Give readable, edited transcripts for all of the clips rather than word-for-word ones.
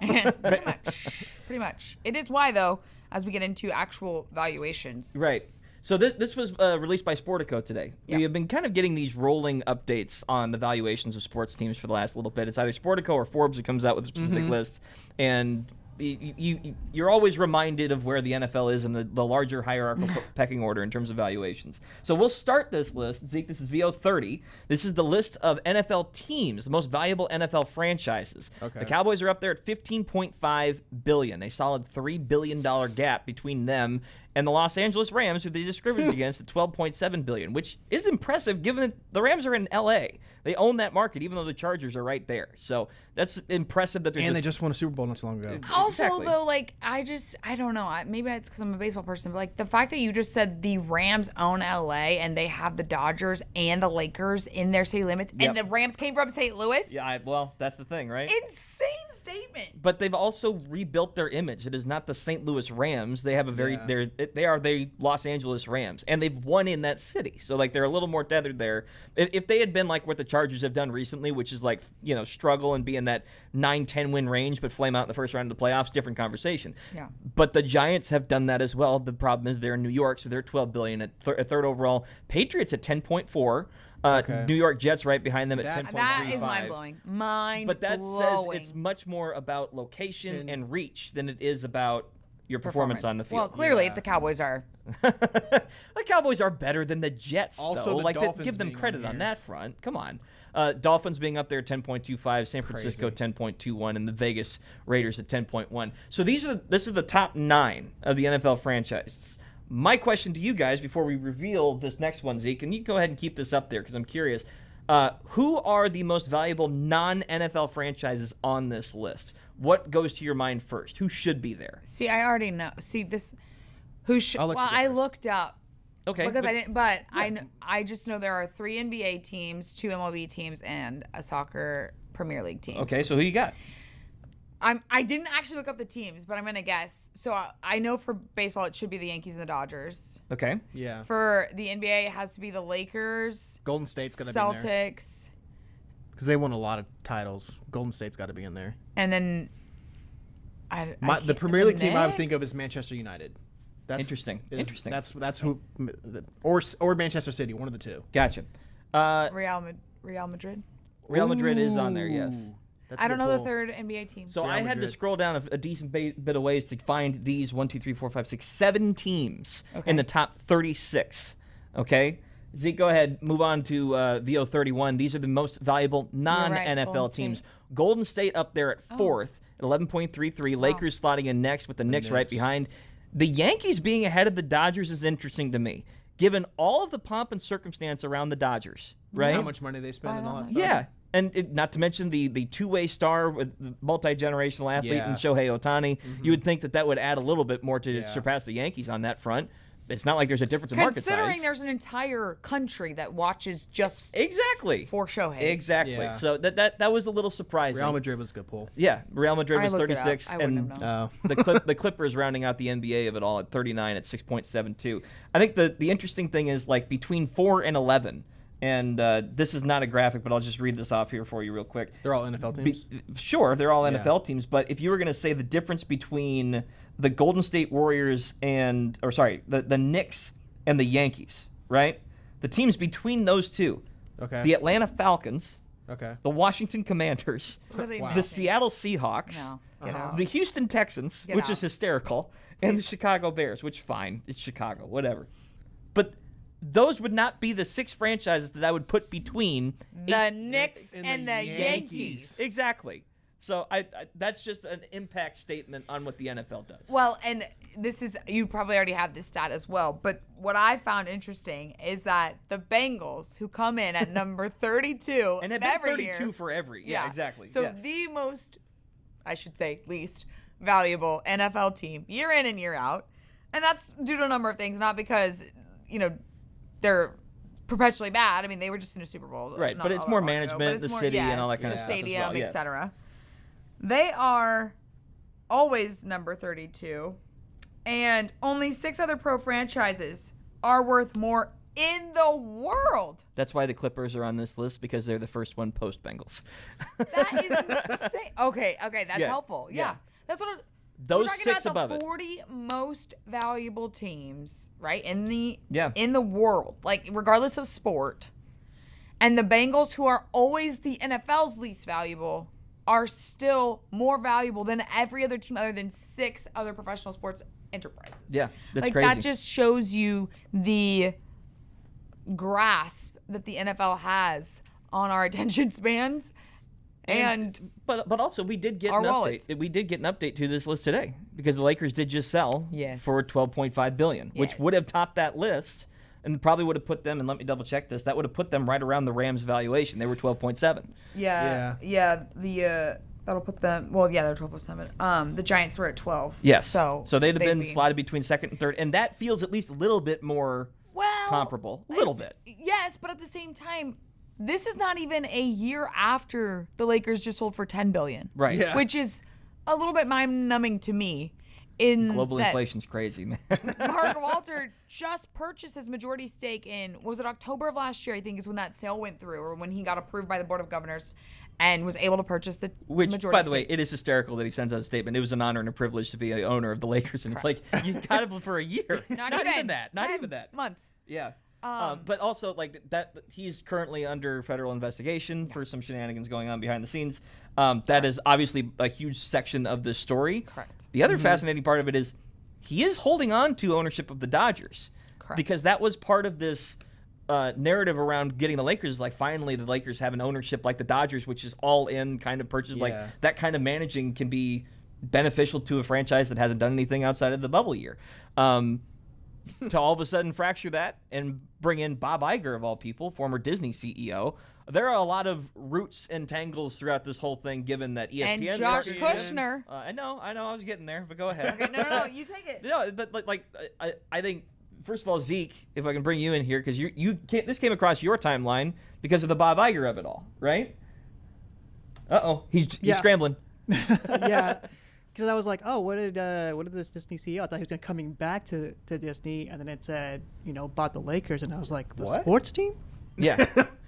Pretty much. It is why, though, as we get into actual valuations. Right. So this was released by Sportico today. Yep. We have been kind of getting these rolling updates on the valuations of sports teams for the last little bit. It's either Sportico or Forbes that comes out with specific lists, and you're always reminded of where the NFL is in the larger hierarchical pecking order in terms of valuations. So we'll start this list. Zeke, this is VO30. This is the list of NFL teams, the most valuable NFL franchises. Okay. The Cowboys are up there at $15.5 billion, a solid $3 billion gap between them and the Los Angeles Rams, who they just scrimmaged against, at $12.7 billion, which is impressive given that the Rams are in L.A. They own that market, even though the Chargers are right there. So that's impressive that there's And they just won a Super Bowl not too long ago. Also, Exactly. though, like, I don't know. Maybe it's because I'm a baseball person, but, like, the fact that you just said the Rams own L.A. and they have the Dodgers and the Lakers in their city limits, Yep. and the Rams came from St. Louis? Yeah, well, that's the thing, right? Insane statement. But they've also rebuilt their image. It is not the St. Louis Rams. They have a very they are the Los Angeles Rams, and they've won in that city. So like they're a little more tethered there. If they had been like what the Chargers have done recently, which is like struggle and be in that 9-10 win range, but flame out in the first round of the playoffs, different conversation. Yeah. But the Giants have done that as well. The problem is they're in New York, so they're $12 billion at third overall. Patriots at 10.4. Okay. New York Jets right behind them at 10.35. That is mind-blowing. But that says it's much more about location and reach than it is about your performance on the field. Well, clearly, the Cowboys are. The Cowboys are better than the Jets, Also, though. the Like, Dolphins give them being credit on on here. that front. Come on. Dolphins being up there at 10.25, San Francisco 10.21, and the Vegas Raiders at 10.1. So this is the top 9 of the NFL franchises. My question to you guys before we reveal this next one, Zeke, and you go ahead and keep this up there because I'm curious. Who are the most valuable non-NFL franchises on this list? What goes to your mind first? Who should be there? See, I already know. See, this. Who should. I'll let Well, you go I first. looked up. Okay. Because I didn't. But I just know there are 3 NBA teams, 2 MLB teams, and a soccer Premier League team. Okay, so who you got? I didn't actually look up the teams, but I'm gonna guess. So I know for baseball it should be the Yankees and the Dodgers. Okay. Yeah. For the NBA it has to be the Lakers, Golden State's going to be in there. Celtics, Because they won a lot of titles. Golden State's got to be in there. and then The Premier League team I would Knicks? think of is Manchester United. That's Interesting. Interesting. That's who, or Manchester City, one of the two. Gotcha. Real Madrid. Real Madrid is on there, yes. Ooh, that's a I don't good know the pull. third NBA team. So Real I had to Madrid. scroll down a decent bit of ways to find these 7 teams Okay. in the top 36. Okay? Zeke, go ahead. Move on to VO31. These are the most valuable non-NFL Golden teams. State. Golden State up there at 4th at 11.33. Lakers slotting in next with the Knicks right Knicks. behind. The Yankees being ahead of the Dodgers is interesting to me, given all of the pomp and circumstance around the Dodgers, right? How much money they spend and all that stuff. Yeah, and not to mention the two-way star with the multi-generational athlete Yeah. in Shohei Ohtani. You would think that would add a little bit more to Yeah. surpass the Yankees on that front. It's not like there's a difference in market Considering size. there's an entire country that watches just Exactly. for Shohei. Exactly. Yeah. So that was a little surprising. Real Madrid was a good pull. Yeah, Real Madrid I was looked it up. 36, I wouldn't and have known. Oh. the Clippers rounding out the NBA of it all at 39 at 6.72. I think the interesting thing is like between 4 and 11, and this is not a graphic, but I'll just read this off here for you real quick. They're all NFL teams. Sure, they're all Yeah. NFL teams, but if you were going to say the difference between the Golden State Warriors the Knicks and the Yankees, right? The teams between those two, Okay. the Atlanta Falcons, Okay. the Washington Commanders, Literally Wow. the nothing. Seattle Seahawks, No, get Uh-huh. out. the Houston Texans, Get which out. is hysterical, and the Chicago Bears, which fine, it's Chicago, whatever. But those would not be the 6 franchises that I would put between The Knicks and and the the Yankees. Yankees. exactly. So I that's just an impact statement on what the NFL does. Well, and this is, you probably already have this stat as well, but what I found interesting is that the Bengals, who come in at number 32 and have been every 32 year, for every. Yeah, exactly. So yes. the most, I should say, least valuable NFL team year in and year out, and that's due to a number of things, not because they're perpetually bad. I mean, they were just in a Super Bowl, Right, not but it's all that more long ago, management, but it's the city, and all that kind the of stuff as stadium, well, yes. etc. They are always number 32, and only 6 other pro franchises are worth more in the world. That's why the Clippers are on this list, because they're the first one post Bengals. That is insane. Okay, that's helpful. Yeah. That's what those we're talking 6 about above the it. 40 most valuable teams, right? In the world, like regardless of sport. And the Bengals, who are always the NFL's least valuable, are still more valuable than every other team other than 6 other professional sports enterprises. Yeah, that's like, crazy. That just shows you the grasp that the NFL has on our attention spans. But also we did get our an wallets. update. We did get an update to this list today, because the Lakers did just sell for $12.5 billion, which would have topped that list. And probably would have put them, and let me double check this, that would have put them right around the Rams' valuation. They were 12.7. That'll put them, they're 12.7. The Giants were at 12. Yes. So they'd have been slotted between second and third, and that feels at least a little bit more well, comparable. A little bit. Yes, but at the same time, this is not even a year after the Lakers just sold for $10 billion. Right. Yeah. Which is a little bit mind-numbing to me. Global inflation's crazy, man. Mark Walter just purchased his majority stake in, was it October of last year, I think, is when that sale went through, or when he got approved by the Board of Governors and was able to purchase the majority stake. By the way, it is hysterical that he sends out a statement. It was an honor and a privilege to be an owner of the Lakers, and it's like, you got him for a year. Not even that. Not 10 even that. months. Yeah. But also, like, that he's currently under federal investigation for some shenanigans going on behind the scenes. That is obviously a huge section of this story. Correct. The other fascinating part of it is he is holding on to ownership of the Dodgers. Correct. Because that was part of this narrative around getting the Lakers. Like, finally, the Lakers have an ownership like the Dodgers, which is all in kind of purchase. Yeah. Like, that kind of managing can be beneficial to a franchise that hasn't done anything outside of the bubble year. To all of a sudden fracture that and bring in Bob Iger, of all people, former Disney CEO. There are a lot of roots and tangles throughout this whole thing, given that ESPN And Josh Kushner. I know, I was getting there, but go ahead. Okay, no, you take it. No, but I think, first of all, Zeke, if I can bring you in here, because this came across your timeline because of the Bob Iger of it all, right? He's scrambling. Yeah. Because I was like, oh, what did this Disney CEO? I thought he was coming back to Disney, and then it said, bought the Lakers, and I was like, the What? sports team? Yeah.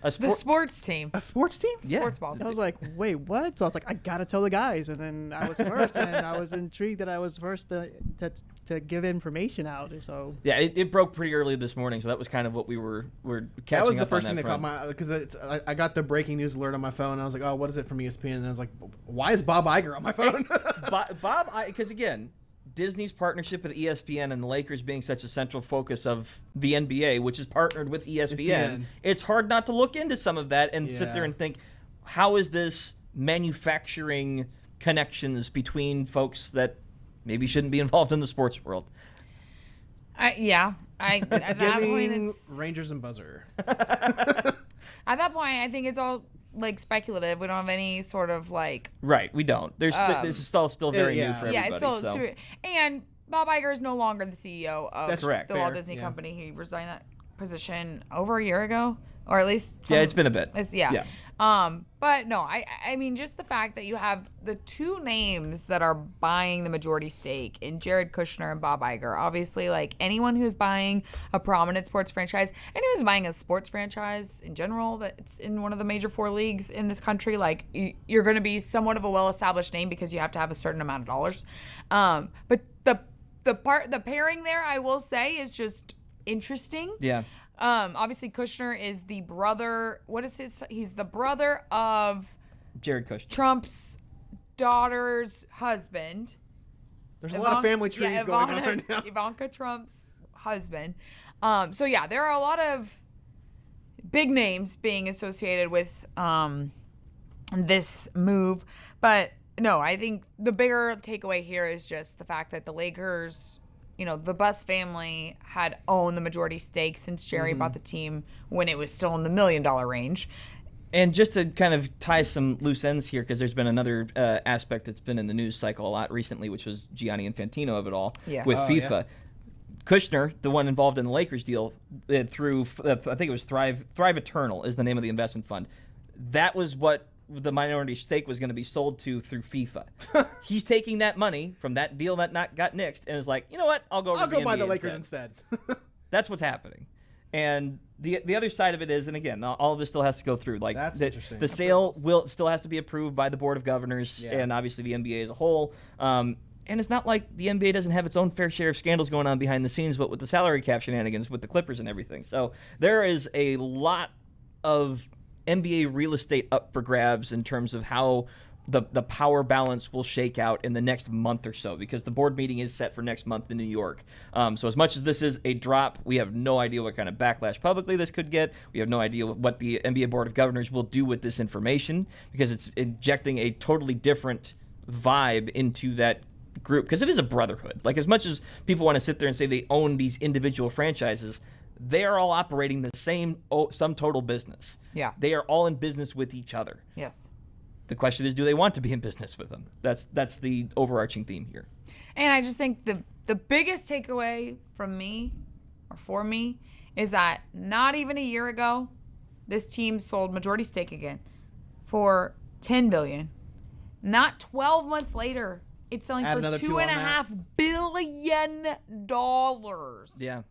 The sports team. A sports team? Yeah. Sports ball. I was like, wait, what? So I was like, I gotta tell the guys, and then I was first, and I was intrigued that I was first to give information out. So Yeah, it broke pretty early this morning, so that was kind of what we were catching That was the up first on thing that front. caught my, because I got the breaking news alert on my phone, and I was like, oh, what is it from ESPN? And I was like, why is Bob Iger on my phone? Because again, Disney's partnership with ESPN and the Lakers being such a central focus of the NBA, which is partnered with ESPN, it's hard not to look into some of that and sit there and think, how is this manufacturing connections between folks that maybe shouldn't be involved in the sports world? At that point, it's Rangers and buzzer. at that point, I think it's all like speculative. We don't have any sort of like. Right, we don't. This is still very new for everybody. Yeah, it's still so. and Bob Iger is no longer the CEO of That's correct. the Walt Fair, Disney yeah. Company. He resigned that position over a year ago, or at least. It's been a bit. Yeah. But no, I mean, just the fact that you have the two names that are buying the majority stake in Jared Kushner and Bob Iger. Obviously, like anyone who's buying a prominent sports franchise, anyone who's buying a sports franchise in general that's in one of the major 4 leagues in this country, like you're going to be somewhat of a well-established name because you have to have a certain amount of dollars. But the pairing there, I will say, is just interesting. Yeah. Obviously Kushner is the brother. He's the brother of Jared Kushner. Trump's daughter's husband. There's a lot of family trees going on right now. Ivanka Trump's husband. So yeah, there are a lot of big names being associated with this move. But no, I think the bigger takeaway here is just the fact that the Lakers, the Buss family had owned the majority stake since Jerry bought the team when it was still in the $1 million range. And just to kind of tie some loose ends here, because there's been another aspect that's been in the news cycle a lot recently, which was Gianni Infantino of it all with FIFA. Yeah. Kushner, the one involved in the Lakers deal, through I think it was Thrive Eternal is the name of the investment fund. That was what the minority stake was going to be sold to through FIFA. He's taking that money from that deal that got nixed and is like, you know what? I'll go I'll go buy the NBA Lakers instead. That's what's happening. And the other side of it is, and again, all of this still has to go through. Like That's interesting. the sale still has to be approved by the board of governors, Yeah. and obviously the NBA as a whole. And it's not like the NBA doesn't have its own fair share of scandals going on behind the scenes, but with the salary cap shenanigans with the Clippers and everything. So there is a lot of NBA real estate up for grabs in terms of how the power balance will shake out in the next month or so, because the board meeting is set for next month in New York. So as much as this is a drop, we have no idea what kind of backlash publicly this could get. We have no idea what the NBA Board of Governors will do with this information, because it's injecting a totally different vibe into that group, because it is a brotherhood. Like, as much as people want to sit there and say they own these individual franchises, they are all operating the same sum total business. Yeah. They are all in business with each other. Yes. The question is, do they want to be in business with them? That's the overarching theme here. And I just think the biggest takeaway from me, or for me, is that not even a year ago, this team sold majority stake again for $10 billion. Not 12 months later, it's selling Add for another two on that. $2.5 billion. Yeah.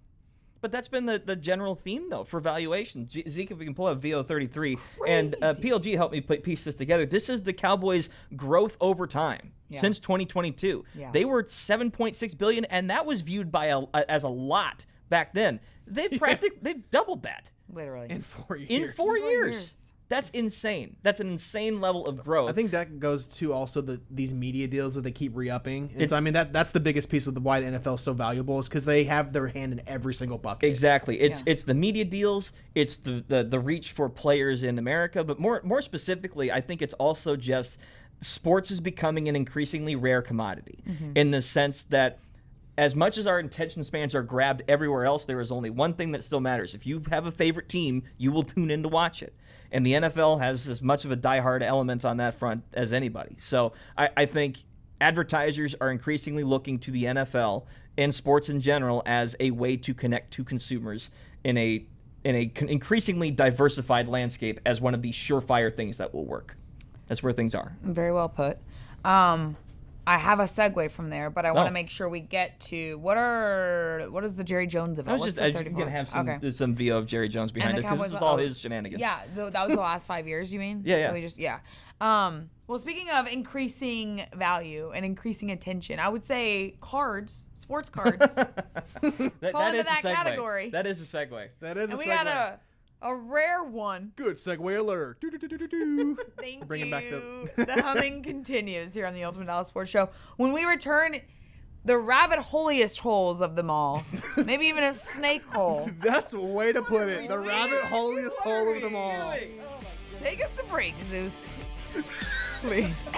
But that's been the general theme, though, for valuation. Zeke, if we can pull up VO33, and PLG helped me piece this together. This is the Cowboys' growth over time since 2022. Yeah. They were $7.6 billion, and that was viewed by as a lot back then. They've they've doubled that Literally. In 4 years. in 4 4 years. years. That's insane. That's an insane level of growth. I think that goes to also these media deals that they keep re-upping. And so, I mean, that's the biggest piece of why the NFL is so valuable, is because they have their hand in every single bucket. Exactly. It's the media deals. It's the reach for players in America. But more specifically, I think it's also just sports is becoming an increasingly rare commodity in the sense that as much as our attention spans are grabbed everywhere else, there is only one thing that still matters. If you have a favorite team, you will tune in to watch it. And the NFL has as much of a diehard element on that front as anybody. So I think advertisers are increasingly looking to the NFL and sports in general as a way to connect to consumers in a increasingly diversified landscape as one of these surefire things that will work. That's where things are. Very well put. I have a segue from there, but I want to make sure we get to what is the Jerry Jones event? I was What's just the going 34? to have Okay. some VO of Jerry Jones behind And it, the because this is Cowboys- all oh, his shenanigans. Yeah, that was the last 5 years, you mean? Yeah, yeah. So we just, yeah. Well, speaking of increasing value and increasing attention, I would say sports cards. Fall into that segue. category. That is a segue. That is And a we segue. got a rare one. Good segue alert. Do-do-do-do-do-do. Thank Bringing you. back the- The humming continues here on the Ultimate Dallas Sports Show. When we return, the rabbit holiest holes of them all. Maybe even a snake hole. That's a way to put it. The rabbit holiest hole of them all. Take us to break, Zeus. Please.